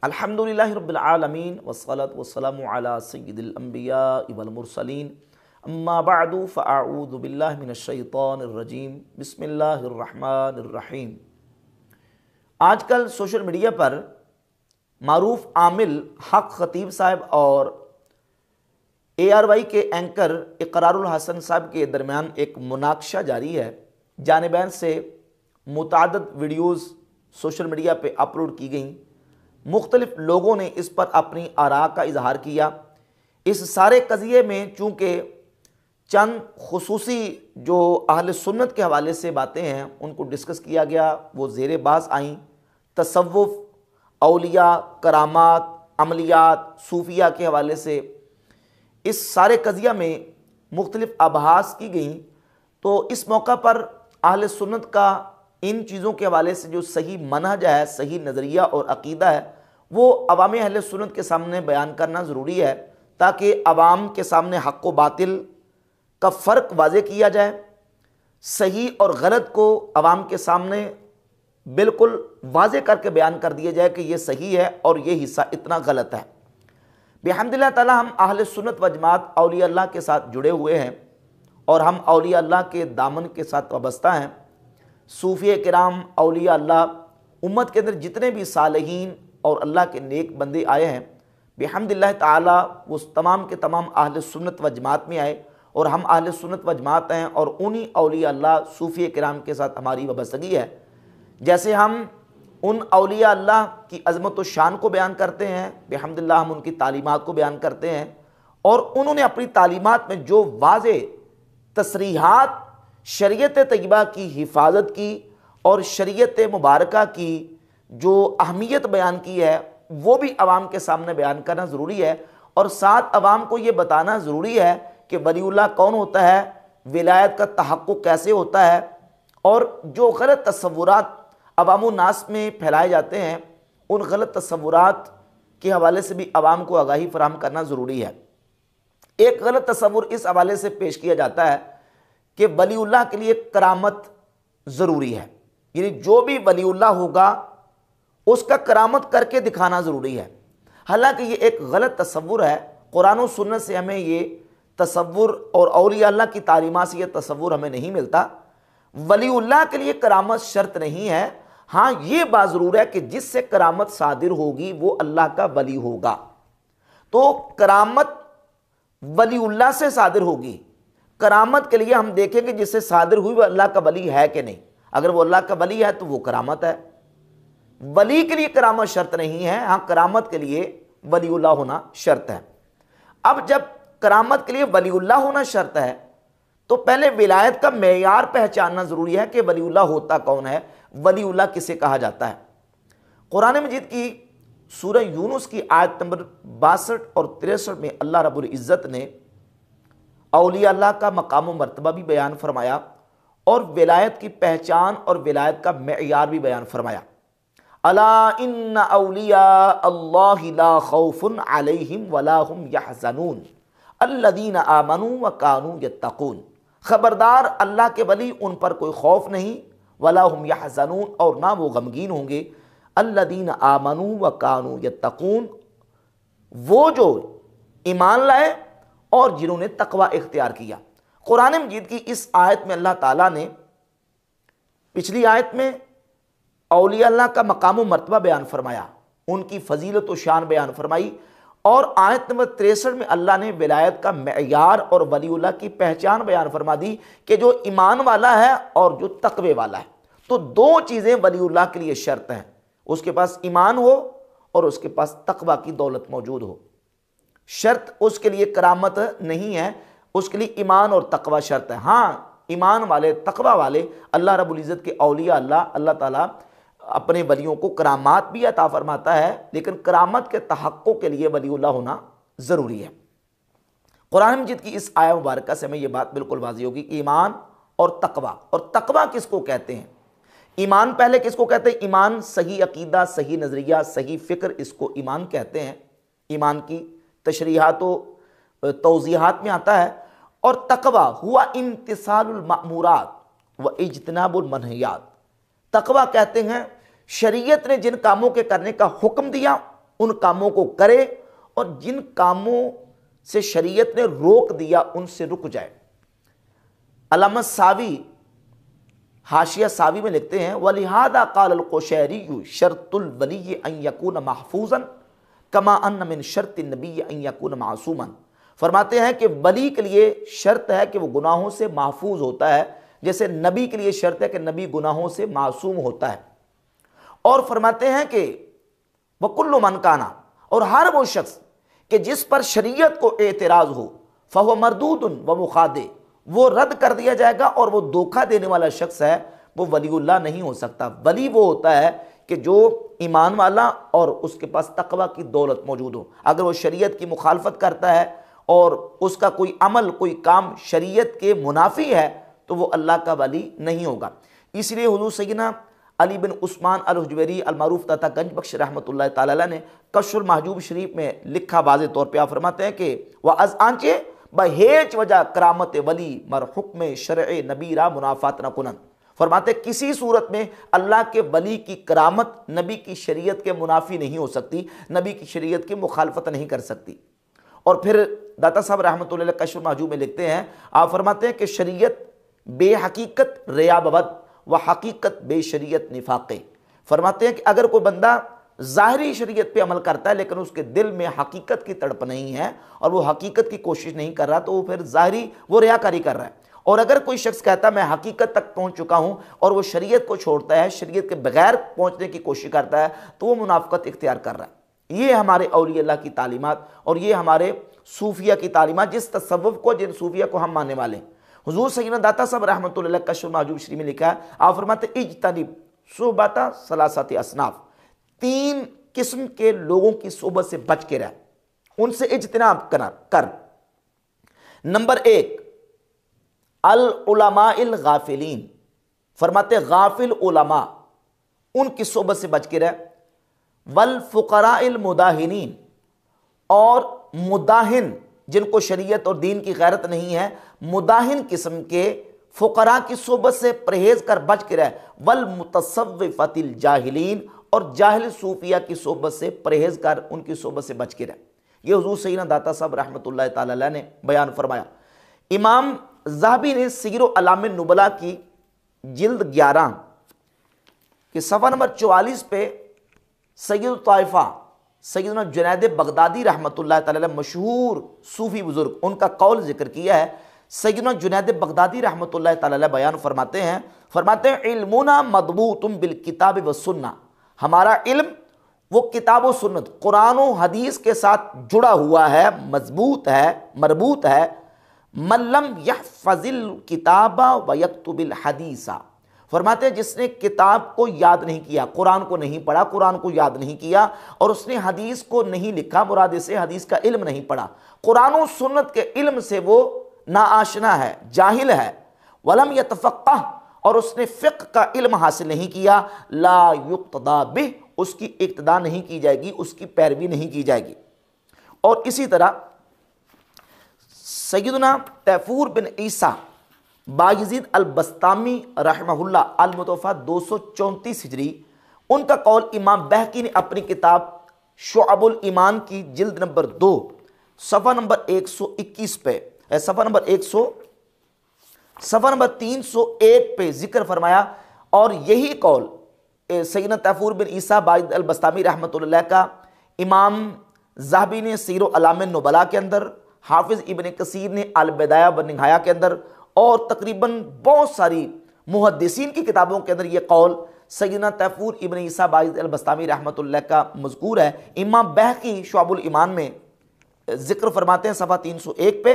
अल्हम्दुलिल्लाहि रब्बिल आलमीन वस्सलातु वस्सलामु अला सय्यिदिल अंबिया वल मुरसलीन अम्मा बअदु फ़अऊज़ु बिल्लाहि मिनश शैतानिर रजीम बिस्मिल्लाहिर रहमानिर रहीम। आजकल सोशल मीडिया पर मारूफ आमिल हक खतीब साहब और ARY के एंकर इकरारुल हसन साहब के दरमियान एक मुनाकशा जारी है। जानिबैन से मुतादद वीडियोज़ सोशल मीडिया पे अपलोड की गई। मुख्तलिफ लोगों ने इस पर अपनी आरा का इजहार किया। इस सारे कज़िये में चूँकि चंद खुसूसी जो अहले सुन्नत के हवाले से बातें हैं उनको डिस्कस किया गया, वो ज़ेर बास आईं। तसव्वुफ़, औलिया, करामात, अमलियात, सूफिया के हवाले से इस सारे कज़िया में मुख्तलिफ आभास की गई। तो इस मौका पर अहले सुन्नत का इन चीज़ों के हवाले से जो सही मनहज है, सही नज़रिया और अक़ीदा है, वो अवाम अहले सुन्नत के सामने बयान करना ज़रूरी है, ताकि अवाम के सामने हक़ व बातिल का फ़र्क वाज़े किया जाए, सही और गलत को अवाम के सामने बिल्कुल वाज़े करके बयान कर दिया जाए कि ये सही है और ये हिस्सा इतना गलत है। बिहम्दिल्लाह ताला हम अहले सुन्नत व जमात औलिया अल्लाह के साथ जुड़े हुए हैं और हम औलिया अल्लाह के दामन के साथ वाबस्ता हैं। सूफिया किराम, औलिया अल्लाह, उम्मत के अंदर जितने भी सालिहीन और अल्लाह के नेक बंदे आए हैं, बिहम्दिल्लाह ताला वो तमाम के तमाम अहले सुन्नत व जमात में आए और हम अहले सुन्नत व जमात हैं और उन्हीं औलिया अल्लाह सूफिया किराम के साथ हमारी वाबस्तगी है। जैसे हम उन औलिया अल्लाह की अज़मत व शान को बयान करते हैं, बिहम्दिल्लाह हम उनकी तालीमात को बयान करते हैं और उन्होंने अपनी तालीमात में जो वाज़े तसरीहात शरीयत तय्यबा की हिफाजत की और शरीयत मुबारका की जो अहमियत बयान की है, वो भी अवाम के सामने बयान करना ज़रूरी है। और साथ अवाम को ये बताना ज़रूरी है कि वलीउल्लाह कौन होता है, विलायत का तहक्कुक कैसे होता है, और जो गलत तसव्वुरात अवाम नास में फैलाए जाते हैं उन गलत तसव्वुरात के हवाले से भी अवाम को आगाही फराहम करना ज़रूरी है। एक गलत तसव्वुर इस हवाले से पेश किया जाता है कि वलीउल्लाह के लिए करामत ज़रूरी है, यानी जो भी वलीउल्लाह होगा उसका करामत करके दिखाना ज़रूरी है। हालांकि ये एक गलत तसव्वुर है। कुरान और सुन्नत से हमें ये तसव्वुर और औलिया अल्लाह की तालीमात से ये तसव्वुर हमें नहीं मिलता। वलीउल्लाह के लिए करामत शर्त नहीं है। हाँ, ये बात ज़रूर है कि जिससे करामत सादिर होगी वो अल्लाह का वली होगा। तो करामत वलीउल्लाह से सादिर होगी। करामत के लिए हम देखेंगे जिससे सादिर हुई वो अल्लाह का वली है कि नहीं। अगर वो अल्लाह का वली है तो वो करामत है। वली के लिए करामत शर्त नहीं है, हाँ करामत के लिए वलीउल्लाह होना शर्त है। अब जब करामत के लिए वलीउल्लाह होना शर्त है तो पहले विलायत का मेयार पहचानना ज़रूरी है कि वलीउल्लाह होता कौन है, वलीउल्लाह किसे कहा जाता है। कुरान मजीद की सूरह यूनुस की आयत नंबर 62 और 63 में अल्लाह रब्बुल इज़्ज़त ने औलिया अल्लाह का मकाम व मर्तबा भी बयान फरमाया और विलायत की पहचान और विलायत का मेयार भी बयान फरमाया। अला इन्ना औलिया अल्लाहि ला खौफुन अलैहिम वला हुम यहज़नून अल्लज़ीना आमनू व कानू यत्तक़ून। ख़बरदार, अल्लाह के वली उन पर कोई खौफ नहीं, वला हुम यहज़नून, और ना वो गमगीन होंगे। अल्लज़ीना आमनू व कानू यत्तक़ून, वो जो ईमान लाए और जिन्होंने तकवा इख्तियार किया। कुरान मजीद की इस आयत में अल्लाह ताला ने पिछली आयत में औलिया अल्लाह का मकाम व मर्तबा बयान फरमाया, उनकी फजीलत व शान बयान फरमाई, और आयत नंबर 63 में अल्लाह ने विलायत का मेयार और वलीउल्लाह की पहचान बयान फरमा दी कि जो ईमान वाला है और जो तकवे वाला है। तो दो चीज़ें वलीउल्लाह के लिए शर्त हैं, उसके पास ईमान हो और उसके पास तकवा की दौलत मौजूद हो। शर्त उसके लिए करामत नहीं है, उसके लिए ईमान और तकवा शर्त है। हाँ, ईमान वाले, तकवा वाले अल्लाह रब्बुल इज़्ज़त के औलिया अल्लाह ताला अपने वलियों को करामात भी अता फरमाता है, लेकिन करामत के तहक्कुक के लिए वलीउल्लाह होना ज़रूरी है। कुरान मजीद की इस आया मुबारक से हमें यह बात बिल्कुल वाज़ेह होगी कि ईमान और तकवा किसको कहते हैं। ईमान पहले किसको कहते हैं? ईमान सही अकीदा, सही नज़रिया, सही फ़िक्र, इसको ईमान कहते हैं। ईमान की तशरीहात व तौज़ीहात में आता है। और तकवा हुआ इम्तिसालुल मामूरात व इज्तनाबुल मनहियात। तकवा कहते हैं शरीयत ने जिन कामों के करने का हुक्म दिया उन कामों को करे और जिन कामों से शरीयत ने रोक दिया उनसे रुक जाए। अल्लामा सावी हाशिया सावी में लिखते हैं, वलिहादा क़ाल अल-क़ुशैरी शर्तुल वली अन यकून महफूज़न कमा अन्न मिन शर्ति नबी अन यकून मासूमन। फरमाते हैं कि वली के लिए शर्त है कि वो गुनाहों से महफूज होता है, जैसे नबी के लिए शर्त है कि नबी गुनाहों से मासूम होता है। और फरमाते हैं कि वकुल्लु मन काना, और हर वो शख्स कि जिस पर शरीयत को एतराज़ हो, फ़हुव मरदूदुन व मुखादे, वो रद्द कर दिया जाएगा और वो धोखा देने वाला शख्स है, वो वलीउल्लाह नहीं हो सकता। वली वो होता है कि जो ईमान वाला और उसके पास तकवा की दौलत मौजूद हो। अगर वो शरीयत की मुखालफत करता है और उसका कोई अमल कोई काम शरीयत के मुनाफी है तो वो अल्लाह का वली नहीं होगा। इसलिए हुज़ूर सय्यदना अली बिन उस्मान अल-हुजवेरी अल-मारूफ तथा गंज बख्श रहमतुल्लाह तआला अलैह ने कश्फुल महजूब शरीफ में लिखा, वाज़े तौर पर आप फरमाते हैं कि वह अज़ आंचे बहेच वजह करामत वली मर हुक्म शरअ नबीरा मुनाफात न कुनन। फरमाते किसी सूरत में अल्लाह के वली की करामत नबी की शरीयत के मुनाफी नहीं हो सकती, नबी की शरीयत की मुखालफत नहीं कर सकती। और फिर दाता साहब रहमतुल्लाह अलैह कश्फ महजूब में लिखते हैं, आप फरमाते हैं कि शरीयत बेहकीकत रियाबत व हकीकत बेशरीयत निफाक़े। फरमाते हैं कि अगर कोई बंदा ज़ाहिरी शरीयत पे अमल करता है लेकिन उसके दिल में हकीकत की तड़प नहीं है और वो हकीकत की कोशिश नहीं कर रहा, तो वो फिर ज़ाहिरी वो रियाकारी कर रहा है। और अगर कोई शख्स कहता है मैं हकीकत तक पहुंच चुका हूं और वो शरीयत को छोड़ता है, शरीयत के बगैर पहुंचने की कोशिश करता है, तो वो मुनाफ़क़त इख्तियार कर रहा है। ये हमारे औलिया अल्लाह की तालीमात और ये हमारे सूफिया की तालीमात, जिस तसव्वुफ़ को जिन सूफिया को हम मानने वाले हैं। हुज़ूर सय्यदना दाता साहब रहमतुल्लाह अलैह कश्फ महजूब शरीफ में लिखा है, आप फरमाते इज्तनिब सुहबता सलासति असनाफ़, 3 किस्म के लोगों की सोबत से बच के रह, उनसे इज्तिनाब कर। नंबर 1 अल उलमाइल गाफिलीन। फरमाते गाफिल उलमा, उनकी सोबत से बच के रह। वल फुकराइल मुदाहिनीन, और मुदाहिन जिनको शरीयत और दीन की गैरत नहीं है, मुदाहिन किस्म के फुकरा की सोबत से परहेज कर बच के रह। वल मुतसव्विफ़तिल जाहिलीन, और जाहिल सूफिया की सोबत से परहेज कर उनकी सोबत से बच के रह। ये हुज़ूर सय्यदना दाता साहब रहमतुल्लाह तआला अलैह ने बयान फरमाया। इमाम ज़हाबी ने सीर अलाम नुबला की जिल्द 11 के सफ़ा नंबर 44 पे सय्यद ताइफ़ा सय्यदना जुनैद बगदादी रहमतुल्लाह तआला अलैह मशहूर सूफ़ी बुज़ुर्ग, उनका कौल जिक्र किया है। सय्यदना जुनैद बगदादी रहमतुल्लाह तआला अलैह बयान फरमाते हैं इल्मुना मदबूतुम बिल किताब व सुन्ना, हमारा इल्म वो किताब व सुन्नत कुरान व हदीस के साथ जुड़ा हुआ है, मजबूत है, मरबूत है। मल्लम यहफ़ज़िल किताबा व यक्तुबिल हदीसा। फरमाते हैं जिसने किताब को याद नहीं किया, कुरान को नहीं पढ़ा, कुरान को याद नहीं किया, और उसने हदीस को नहीं लिखा, मुराद से हदीस का इल्म नहीं पढ़ा, कुरान और सुन्नत के इल्म से वो नाआशना है, जाहिल है। वलम यतफ़क़्क़ह, और उसने फ़िक़्ह का इल्म हासिल नहीं किया, ला युक़्तदा बिह, उसकी इक़्तिदा नहीं की जाएगी, उसकी पैरवी नहीं की जाएगी। और इसी तरह सय्यदना तैफूर बिन ईसा बायज़ीद अल-बस्तामी रहमहुल्लाह अल-मुतवफ़ा 234 हिजरी, उनका कौल इमाम बहकी ने अपनी किताब शुअबुल ईमान की जिल्द नंबर 2 सफ़ा नंबर 121 पे, सफ़ा नंबर 301 पे जिक्र फरमाया। और यही कौल सय्यदना तैफूर बिन ईसा बायज़ीद अल-बस्तामी रहमतुल्लाह का इमाम ज़हाबी ने सीर अलाम नुबला के अंदर, हाफिज़ इब्न कसीर ने अल-बिदाया व निहाया के अंदर, और तकरीबन बहुत सारी मुहद्दिसीन की किताबों के अंदर यह कौल सय्यदना तैफूर इब्न ईसा बायज़ीद अल-बस्तामी रहमतुल्लाह का मज़कूर है। इमाम बहकी शुअबुल ईमान में जिक्र फरमाते हैं सफ़ा 301 पे,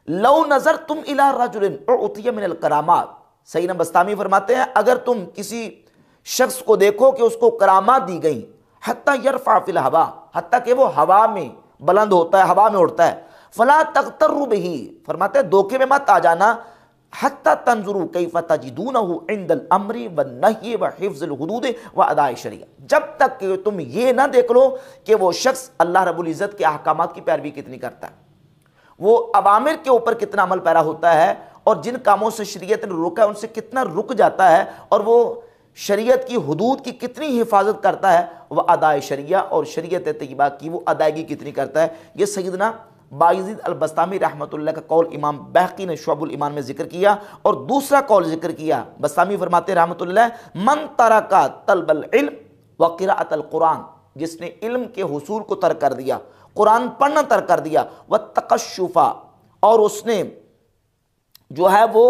लौ नज़र तुम इला रजुलिन उतिया मिनल करामात। सय्यदना बस्तामी फरमाते हैं अगर तुम किसी शख्स को देखो कि उसको करामात दी गई, हत्ता यरफ़ा फ़िल हवा, हत्ता कि वो हवा में बुलंद होता है, हवा में उड़ता है, फला तग़तर्रु बिही, फरमाते हैं धोखे में मत आ जाना, हत्ता तंजुरू कैफ़ तजिदूनहु इंदल अम्री व नही व हिफ्ज़िल हुदूद व अदाए शरिया, जब तक कि तुम ये ना देख लो कि वो शख्स अल्लाह रब्बुल इज़्ज़त के अहकामात की पैरवी कितनी करता है, वो अवामिर के ऊपर कितना अमल पैरा होता है, और जिन कामों से शरीयत ने रोका है उनसे कितना रुक जाता है, और वो शरीयत की हुदूद की कितनी हिफाजत करता है, वह अदाए शरिया और शरीयत तय्यबा की वो अदायगी कितनी करता है। ये सैयदना बायज़ीद अल-बस्तामी रहमतुल्लाह का कौल इमाम बैहक़ी ने शुअबुल ईमान में जिक्र किया। और दूसरा कौल जिक्र किया, बस्तामी फरमाते रहमतुल्लाह, मन तरका तलबल इल्म व क़िराअतल कुरान, जिसने इल्म के हुसूल को तर्क कर दिया, कुरान पढ़ना तर्क कर दिया, व तकश्शुफ़ा, और उसने जो है वो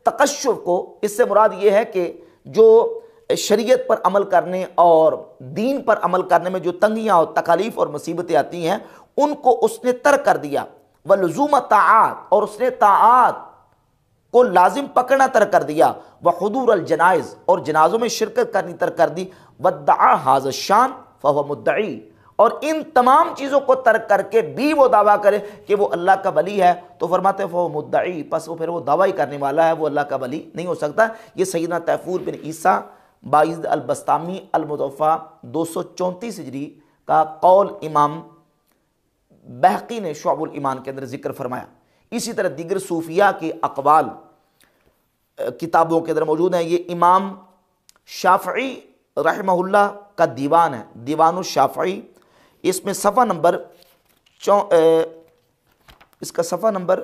तकश्शुफ़ को, इससे मुराद ये है कि जो शरीयत पर अमल करने और दीन पर अमल करने में जो तंगियाँ और तकालीफ और मुसीबतें आती हैं उनको उसने तर्क कर दिया। व लुज़ूम ताआत, और उसने ताआत को लाजिम पकड़ना तर्क कर दिया। व हुदूर अल जनाइज़, और जनाजों में शिरकत करनी तर्क कर दी। वद्दआ हाज़ा शान फहुव मुद्दई, और इन तमाम चीज़ों को तर्क करके भी वो दावा करे कि वो अल्लाह का वली है, तो फरमाते हैं फहुव मुद्दई, बस वो फिर वो दावा ही करने वाला है, वो अल्लाह का वली नहीं हो सकता। ये सैयदना तैफूर बिन ईसा बायज़ीद अल-बस्तामी अल-मुज़फ़्फ़ा 234 हिजरी का कौल इमाम बैहक़ी ने शुअबुल ईमान के अंदर जिक्र फरमाया। इसी तरह दीगर सूफिया के अक़वाल किताबों के अंदर मौजूद हैं। ये इमाम शाफ़ई रहमहुल्लाह का दीवान है, दीवानुश शाफ़ई, इसमें सफ़ा नंबर इसका सफ़ा नंबर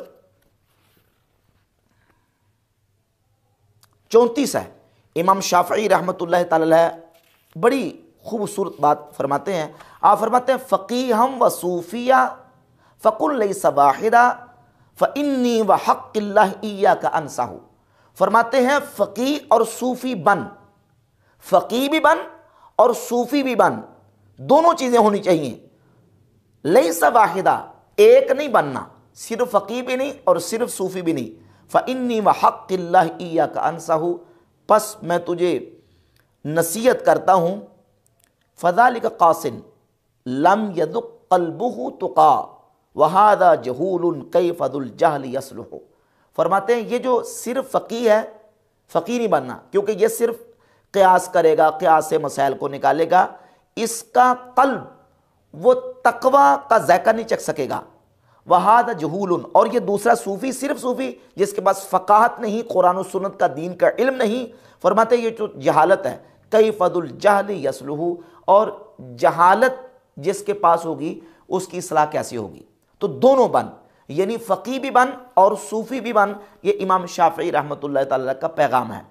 34 है। इमाम शाफ़ई रहमतुल्लाह तआला बड़ी खूबसूरत बात फरमाते हैं। आप फरमाते हैं, फ़क़ीहम व सूफ़िया फ़कुल लैसा वाहिदा फ़इन्नी व हक़्क़िल्लाह इय्याका अंसाहु। फरमाते हैं फ़क़ी और सूफ़ी बन, फ़क़ी भी बन और सूफ़ी भी बन, दोनों चीज़ें होनी चाहिए। लैसा वाहिदा, एक नहीं बनना, सिर्फ फ़क़ी भी नहीं और सिर्फ सूफ़ी भी नहीं। फ़इन्नी व हक़्क़िल्लाह इय्याका अंसाहु, बस मैं तुझे नसीहत करता हूँ। फ़ज़ालिका क़ासिन लम यदुक़ क़ल्बुहु तुक़ा वहादा जहूलुन कैफ़दुल जहल यसलुहु। फरमाते हैं ये जो सिर्फ फ़क़ी है, फ़क़ी नहीं बनना, क्योंकि ये सिर्फ क़यास करेगा, क़यास से मसाइल को निकालेगा, इसका क़ल्ब वो तक़वा का ज़ायक़ा नहीं चख सकेगा। वहादा जहूलुन, और ये दूसरा सूफ़ी, सिर्फ सूफ़ी जिसके पास फ़क़ाहत नहीं, कुरान और सुन्नत का दीन का इल्म नहीं, फरमाते ये जो जहालत है, कैफ़दुल जहल यसलुहु, और जहालत जिसके पास होगी उसकी इस्लाह कैसी होगी। तो दोनों बन, यानी फ़क़ी भी बन और सूफ़ी भी बन, ये इमाम शाफ़ई रहमतुल्लाह तआला का पैगाम है।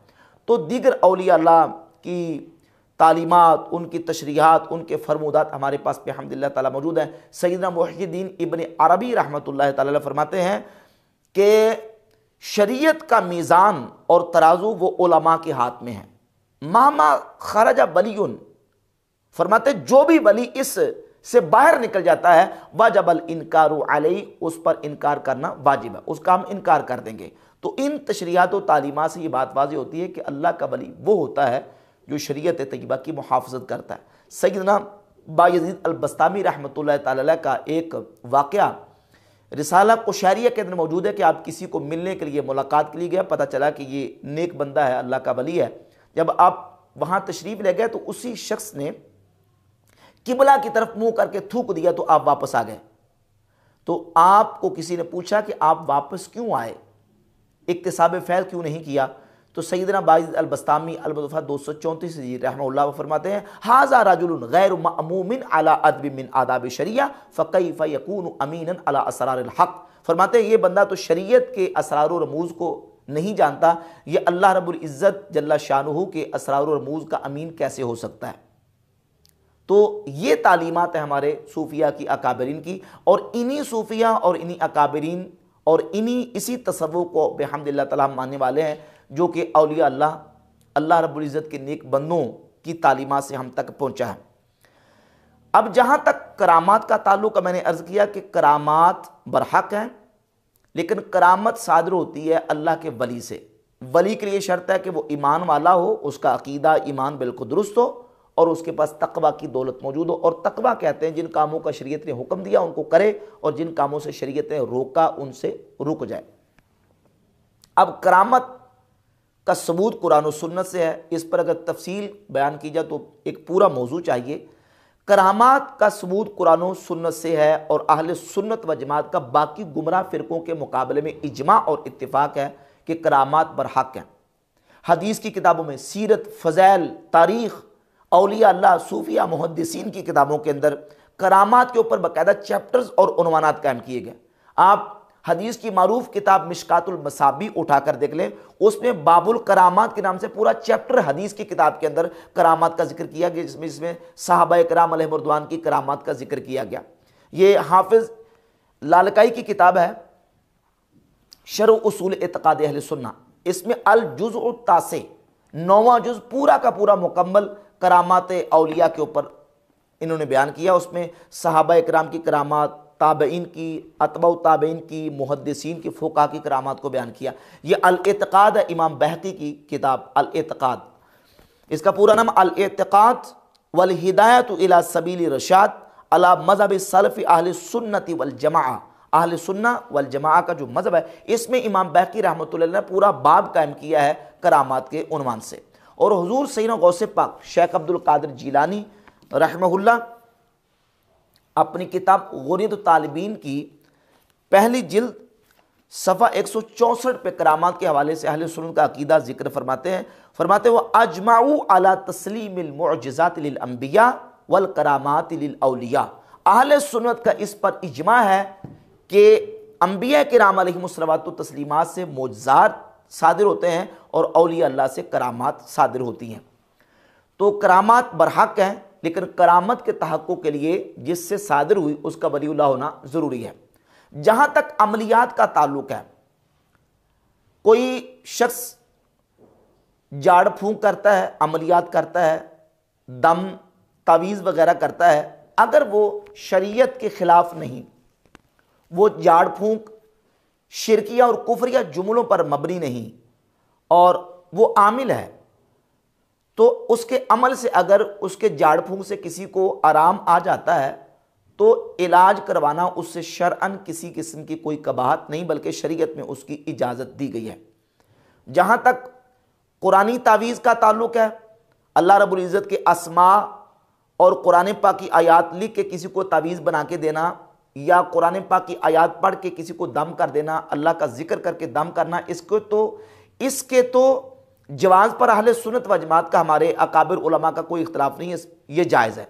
तो दीगर औलिया अल्लाह की तालीमात, उनकी तशरीहात, उनके फरमूदात हमारे पास बिहम्दिल्लाह ताला मौजूद हैं। सैयदना मुहिद्दीन इब्न अरबी रहमतुल्लाह ताला फरमाते हैं कि शरीयत का मीज़ान और तराजू वो उलमा के हाथ में है। मामा खरजा वलीयुन, फरमाते जो भी वली इस से बाहर निकल जाता है, वाजबल इनकारू अलैहि, उस पर इनकार करना वाजिब है, उसका हम इनकार कर देंगे। तो इन तशरीहात व तालीमात से ये बात वाज़ेह होती है कि अल्लाह का वली वो होता है जो शरीयत तय्यबा की मुहाफ़ज़त करता है। सैयदना बायज़ीद अल-बस्तामी रहमतुल्लाह तआला का एक वाक़या रिसाला कुशैरिया के अंदर मौजूद है कि आप किसी को मिलने के लिए, मुलाकात के लिए गए, पता चला कि ये नेक बंदा है, अल्लाह का वली है। जब आप वहाँ तशरीफ़ ले गए तो उसी शख्स ने किबला की तरफ मुंह करके थूक दिया, तो आप वापस आ गए। तो आपको किसी ने पूछा कि आप वापस क्यों आए, इक्तिसाब फ़ैल क्यों नहीं किया? तो सैयदना बायज़ीद अल-बस्तामी अल-मुज़फ़्फ़ा 234 रहमहुल्लाह फरमाते हैं, हाज़ा रजुलुन गैरु मअमूमिन अला अदबि मिन आदाब शरिया फ़कैफ़ यकूनु अमीनन अला असरारिल हक़। फरमाते हैं ये बंदा तो शरीयत के असरार व रमूज़ को नहीं जानता, ये अल्लाह रब्बुल इज़्ज़त जल्ला शानुहु के असरार व रमूज़ का अमीन कैसे हो सकता है। तो ये तालीमात है हमारे सूफिया की, अकाबरीन की, और इन्हीं सूफिया और इन्हीं अकाबरीन और इन्हीं इसी तसव्वुफ़ को बिहम्दिल्लाह ताला मानने वाले हैं जो कि औलिया अल्लाह रब्बुल इज़्ज़त के नेक बंदों की तालीमात से हम तक पहुँचा है। अब जहाँ तक करामात का ताल्लुक़, मैंने अर्ज़ किया कि करामात बरहक हैं, लेकिन करामत सादर होती है अल्लाह के वली से। वली के लिए शर्त है कि वो ईमान वाला हो, उसका अक़ीदा ईमान बिल्कुल दुरुस्त हो और उसके पास तक़वा की दौलत मौजूद हो। और तक़वा कहते हैं जिन कामों का शरीयत ने हुक्म दिया उनको करे और जिन कामों से शरीयत ने रोका उनसे रुक जाए। अब करामत का सबूत कुरान और सुन्नत से है, इस पर अगर तफसील बयान की जाए तो एक पूरा मौजू चाहिए। करामात का सबूत कुरान और सुन्नत से है और अहले सुन्नत व जमात का बाकी गुमराह फ़िरक़ों के मुकाबले में इजमा और इत्तिफ़ाक़ है कि करामात बरहक हैं। हदीस की किताबों में, सीरत, फ़ज़ैल, तारीख़, औलिया अल्लाह, सूफिया, मुहद्दिसीन की किताबों के अंदर करामात के ऊपर बाकायदा चैप्टर्स और उन्वानात कायम किए गए। आप हदीस की मारूफ किताब मिशकातुल मसाबी उठाकर देख लें, उसमें बाबुल करामात के नाम से पूरा चैप्टर हदीस की किताब के अंदर करामात का जिक्र किया गया, जिसमें सहाबा इकराम अलैहिम रिदवान की करामात का जिक्र किया गया। ये हाफिज लालकाई की किताब है शरह उसूल इत्क़ाद अहले सुन्ना, इसमें अल जुज़्उ तासे 9वां जुज़ पूरा का पूरा मुकम्मल करामात औलिया के ऊपर इन्होंने बयान किया। उसमें सहाबा इकराम की करामात, ताबईन की, अतबा ताबईन की, मुहद्दिसीन की, फ़ुक़हा की करामात को बयान किया। ये अल इत्क़ाद है, इमाम बहक़ी की किताब अल इत्क़ाद। इसका पूरा नाम अल इत्क़ाद वल हिदायत इला सबील रशाद अला मज़हब सलफ़ अहले सुन्नति वल जमाआ। अहले सुन्ना वल जमाआ का जो मज़हब है, इसमें इमाम बहक़ी रहमतुल्लाह ने पूरा बाब कायम किया है करामात के उन्वान से। और हुज़ूर सैयदना गौसे पाक शेख अब्दुल कादिर जीलानी रहमहुल्लाह अपनी किताब गुरीद तालिबीन की पहली जिल्द सफ़ा 164 पे करामात के हवाले से अहले सुन्नत का अकीदा जिक्र फरमाते वो अजमाऊ अला तस्लीमिल मुअजिज़ात लिल अंबिया वल करामात लिल औलिया। अहले सुन्नत का इस पर इजमा है कि अंबिया किराम अलैहिमुस्सलातु तस्लीमात से मोजज़ात सादिर होते हैं और औलिया अल्लाह से करामात सादिर होती हैं। तो करामात बरहक हैं, लेकिन करामत के तहक्कुक के लिए जिससे सादिर हुई उसका वलीउल्लाह होना ज़रूरी है। जहाँ तक अमलियात का ताल्लुक है, कोई शख्स जाड़ फूंक करता है, अमलियात करता है, दम तावीज़ वगैरह करता है, अगर वो शरीयत के ख़िलाफ़ नहीं, वो जाड़ फूंक शिरकिया और कुफरिया जुमलों पर मबनी नहीं और वो आमिल है, तो उसके अमल से अगर उसके जाड़ फूंक से किसी को आराम आ जाता है तो इलाज करवाना उससे शरअन किसी किस्म की कोई कबाहत नहीं, बल्कि शरीयत में उसकी इजाज़त दी गई है। जहाँ तक कुरानी तावीज़ का ताल्लुक है, अल्लाह रब्बुल इज़्ज़त के अस्मा और कुरान पाक की आयात लिख के किसी को तावीज़ बना के देना या कुरान पाक की आयात पढ़ के किसी को दम कर देना, अल्लाह का जिक्र करके दम करना, इसके तो जवाज़ पर अहले सुन्नत व जमात का हमारे अकाबिर उलमा का कोई इख्तिलाफ नहीं है, ये जायज़ है।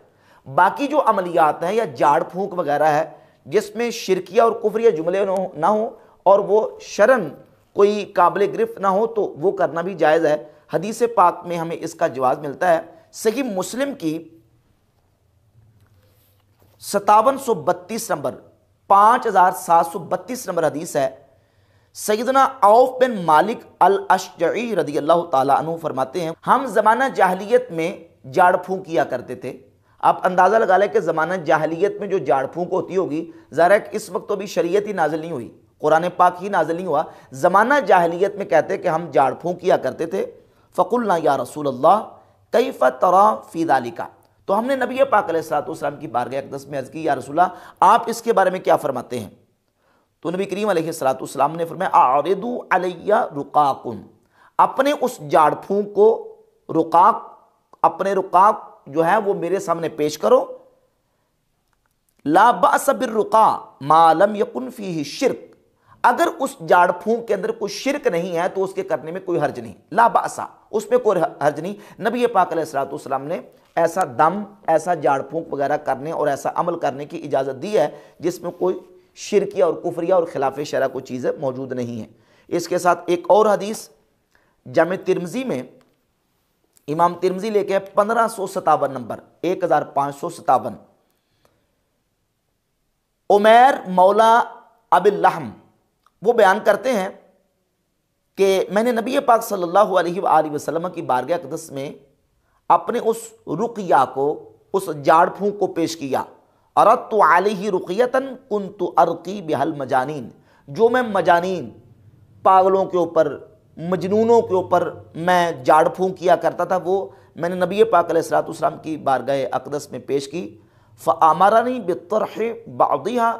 बाकी जो अमलियात हैं या जाड़ फूंक वगैरह है जिसमें शिरकिया और कुफरिया जुमले ना हो और वो शरन कोई काबिल गिरफ्त ना हो, तो वो करना भी जायज़ है। हदीस पाक में हमें इसका जवाब मिलता है। सही मुस्लिम की 5732 नंबर 5732 नंबर हदीस है। सैयदना औफ बिन मालिक अल अशजई रदियल्लाहु ताला अन्हु फरमाते हैं, हम ज़माना जाहलियत में जाड़ फूंक किया करते थे। आप अंदाज़ा लगा लें कि ज़माना जाहलियत में जो जाड़ फूंक होती होगी, ज़रा इस वक्त तो अभी शरीयत ही नाजिल नहीं हुई, कुरान पाक ही नाजिल नहीं हुआ। ज़माना जाहलियत में कहते कि हम जाड़ फूंक किया करते थे। फ़कुलना या रसूल अल्लाह कैफ़ तरा फ़ी ज़ालिका, तो हमने नबी पाक अलैहिस्सलातु वस्सलाम की बारगाह अक़दस में अर्ज़ की, या रसूल अल्लाह आप इसके बारे में क्या फरमाते हैं? तो नबी करीम अलैहिस्सलातु वस्सलाम ने फरमाया आरिदु अलैया रुकाकुम, अपने उस जाड़ फूंक को रुकाक, अपने रुकाक जो है वो मेरे सामने पेश करो। ला बास बिर्रुका मा लम यकुन फीही शिर्क, अगर उस जाड़ फूंक के अंदर कोई शिरक नहीं है तो उसके करने में कोई हर्ज नहीं। ला बासा, उसमें कोई हर्ज नहीं। नबी पाक अलैहिस्सलातु वस्सलाम ने ऐसा दम, ऐसा जाड़ फूंक वगैरह करने और ऐसा अमल करने की इजाज़त दी है जिसमें कोई शिरकिया और कुफरिया और खिलाफ शरअ कोई चीज़ें मौजूद नहीं है। इसके साथ एक और हदीस जामे तिर्मिज़ी में इमाम तिर्मिज़ी लेके 1557 नंबर 1557, उमैर मौला अबिल लहम वो बयान करते हैं कि मैंने नबी पाक सल्लल्लाहु अलैहि वसल्लम की बारगाह अक़दस में अपने उस रुक़िया को, उस जाड़ फूंक को पेश किया। अरदतु अलैहि रुक़ियतन कुन्तु अर्क़ी बिहल मजानीन, जो मैं मजानीन, पागलों के ऊपर, मजनूनों के ऊपर मैं जाड़ फूंक किया करता था, वो मैंने नबी पाक अलैहिस्सलातु वस्सलाम की बारगाह अक़दस में पेश की। फ़अमरनी बितरह बअदिहा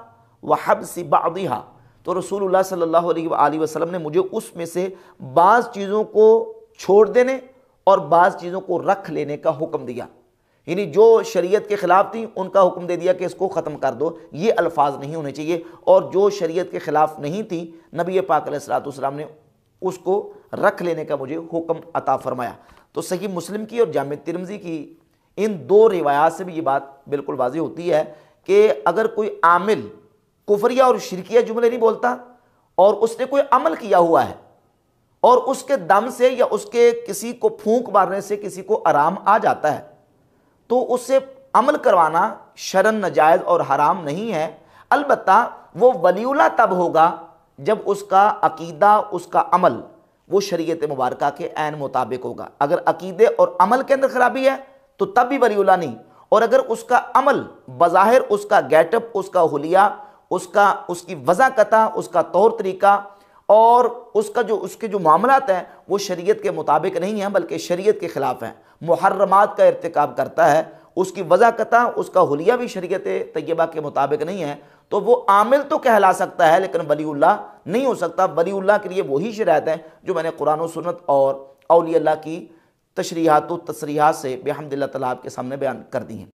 व हब्स बअदिहा, तो रसूलुल्लाह सल्लल्लाहु अलैहि वसल्लम ने मुझे उसमें से बाज़ चीज़ों को छोड़ देने और बाज़ चीज़ों को रख लेने का हुक्म दिया। यानी जो शरीयत के ख़िलाफ़ थी उनका हुक्म दे दिया कि इसको ख़त्म कर दो, ये अल्फाज नहीं होने चाहिए, और जो शरीयत के ख़िलाफ़ नहीं थी नबी पाक अलैहिस्सलातु वस्सलाम ने उसको रख लेने का मुझे हुक्म अता फरमाया। तो सही मुस्लिम की और जामे तिरमिज़ी की इन दो रिवायात से भी ये बात बिल्कुल वाज़ेह होती है कि अगर कोई आमिल कुफरिया और शिरकिया जुमले नहीं बोलता और उसने कोई अमल किया हुआ है और उसके दम से या उसके किसी को फूंक मारने से किसी को आराम आ जाता है, तो उससे अमल करवाना शरन नाजायज़ और हराम नहीं है। अलबत्ता वो वलीउल्लाह तब होगा जब उसका अकीदा, उसका अमल वो शरीयत मुबारका के ऐन मुताबिक होगा। अगर अकीदे और अमल के अंदर खराबी है तो तब भी वलीउल्लाह नहीं, और अगर उसका अमल बज़ाहिर, उसका गेटअप, उसका हुलिया, उसकी वज़ाकता, उसका तौर तरीका और उसके जो मामलात हैं वो शरीयत के मुताबिक नहीं है बल्कि शरीयत के ख़िलाफ़ हैं, मुहर्रमात का इर्तिकाब करता है, उसकी वज़ाकता, उसका हुलिया भी शरीयत तैयबा के मुताबिक नहीं है, तो वो आमिल तो कहला सकता है लेकिन वलीउल्लाह नहीं हो सकता। वलीउल्लाह के लिए वही शराइत हैं जो मैंने कुरान और सुन्नत और औलिया अल्लाह की तशरीहात व तसरीहात से बिहम्दिल्लाह तआला आपके सामने बयान कर दी हैं।